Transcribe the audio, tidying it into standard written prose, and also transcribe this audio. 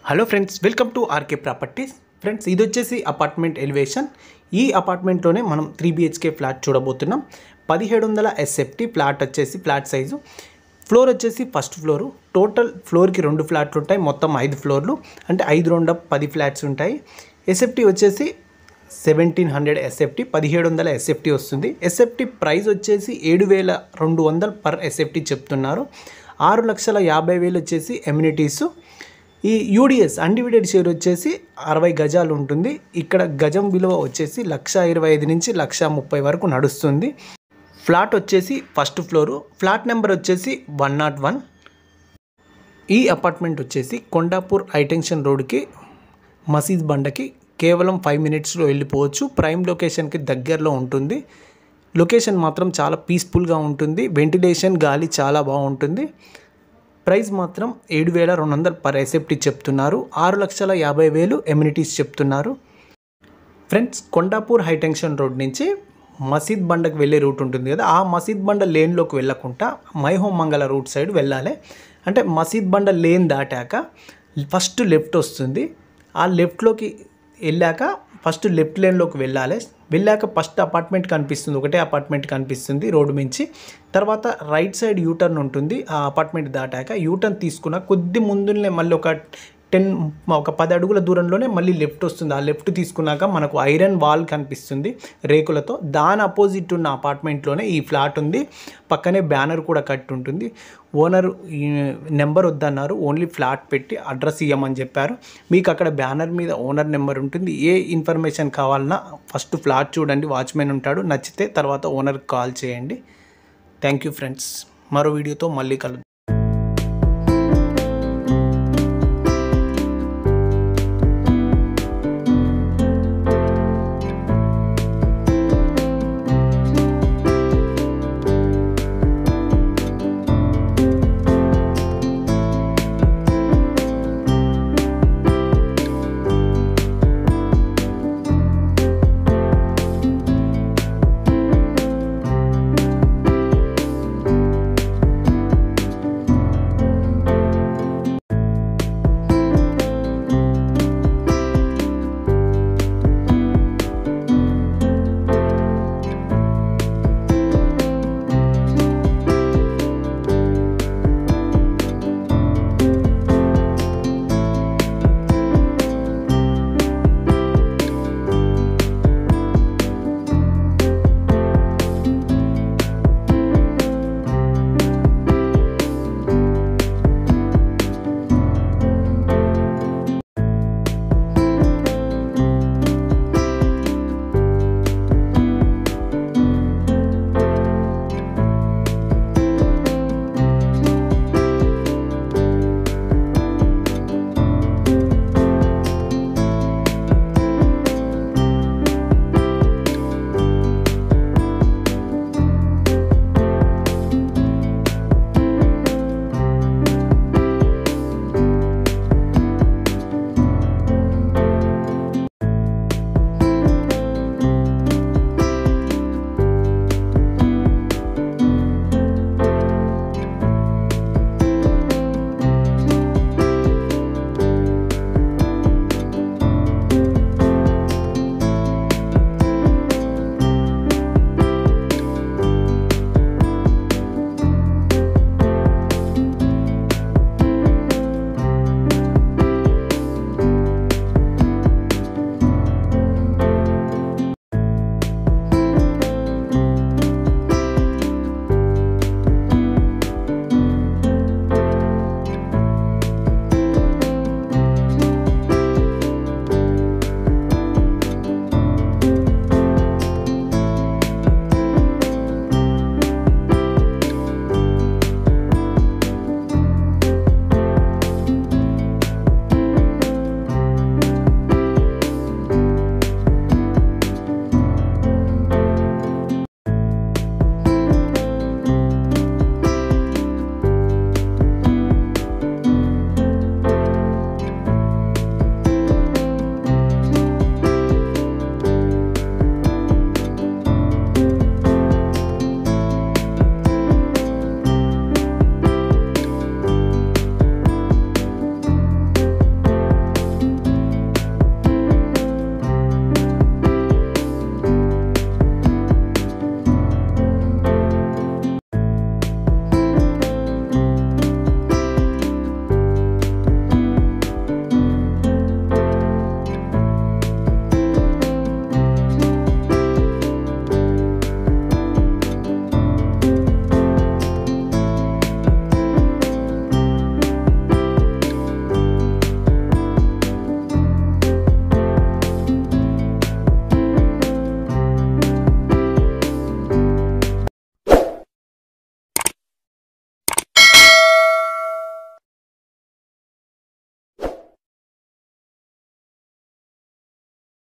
Hello friends, welcome to RK properties. Friends, ఇది వచ్చేసి apartment elevation. ఈ అపార్ట్మెంట్లోనే మనం 3 BHK ఫ్లాట్ చూడబోతున్నాం. 1700 SFT ఫ్లాట్ వచ్చేసి ఫ్లాట్ సైజు. ఫ్లోర్ వచ్చేసి ఫస్ట్ ఫ్లోరు. టోటల్ ఫ్లోర్కి 2 ఫ్లాట్లు ఉంటాయి, మొత్తం 5 ఫ్లోర్లు, అంటే 5 2 10 ఫ్లాట్స్ ఉంటాయి. SFT వచ్చేసి 1700 SFT, 1700 SFT వస్తుంది. SFT ప్రైస్ వచ్చేసి 7200 పర్ SFT చెప్తున్నారు. 6,50,000 వచ్చేసి ఎమ్యూనిటీసు. ఈ యూడిఎస్ అన్డివైడెడ్ షేర్ వచ్చేసి 60 గజాలు ఉంటుంది. ఇక్కడ గజం విలువ వచ్చేసి 1,25,000 నుంచి 1,30,000 వరకు నడుస్తుంది. ఫ్లాట్ వచ్చేసి ఫస్ట్ ఫ్లోరు. ఫ్లాట్ నెంబర్ వచ్చేసి 101. ఈ అపార్ట్మెంట్ వచ్చేసి కొండాపూర్ హైటెన్షన్ రోడ్కి మసీద్ బండకి కేవలం 5 మినిట్స్లో వెళ్ళిపోవచ్చు. ప్రైమ్ లొకేషన్కి దగ్గరలో ఉంటుంది. లొకేషన్ మాత్రం చాలా పీస్ఫుల్గా ఉంటుంది. వెంటిలేషన్, గాలి చాలా బాగుంటుంది. ప్రైస్ మాత్రం 7,200 పర్ SFT చెప్తున్నారు. 6,50,000 ఎమ్యూనిటీస్ చెప్తున్నారు. ఫ్రెండ్స్, కొండాపూర్ హైటెన్షన్ రోడ్ నుంచి మసీద్ బండకు వెళ్ళే రూట్ ఉంటుంది కదా, ఆ మసీద్ బండ లేన్లోకి వెళ్ళకుండా మైహోం మంగళ రూట్ సైడ్ వెళ్ళాలి. అంటే మసీద్ బండ లేన్ దాటాక ఫస్ట్ లెఫ్ట్ వస్తుంది. ఆ లెఫ్ట్లోకి వెళ్ళాక ఫస్ట్ లెఫ్ట్ లేన్లోకి వెళ్ళాక ఫస్ట్ అపార్ట్మెంట్ కనిపిస్తుంది, ఒకటే అపార్ట్మెంట్ కనిపిస్తుంది రోడ్డు నుంచి. తర్వాత రైట్ సైడ్ యూటర్న్ ఉంటుంది. ఆ అపార్ట్మెంట్ దాటాక యూటర్న్ తీసుకున్న కొద్ది ముందునే మళ్ళీ ఒక 10 అడుగుల దూరంలోనే మళ్ళీ లెఫ్ట్ వస్తుంది. ఆ లెఫ్ట్ తీసుకున్నాక మనకు ఐరన్ వాల్ కనిపిస్తుంది రేకులతో. దాని అపోజిట్ ఉన్న అపార్ట్మెంట్లోనే ఈ ఫ్లాట్ ఉంది. పక్కనే బ్యానర్ కూడా కట్టి ఉంటుంది. ఓనర్ నెంబర్ వద్దన్నారు, ఓన్లీ ఫ్లాట్ పెట్టి అడ్రస్ ఇవ్వమని చెప్పారు. మీకు అక్కడ బ్యానర్ మీద ఓనర్ నెంబర్ ఉంటుంది. ఏ ఇన్ఫర్మేషన్ కావాలన్నా ఫస్ట్ ఫ్లాట్ చూడండి, వాచ్మెన్ ఉంటాడు. నచ్చితే తర్వాత ఓనర్కి కాల్ చేయండి. Thank you friends. మరో వీడియోతో మళ్ళీ కలుద్దాం.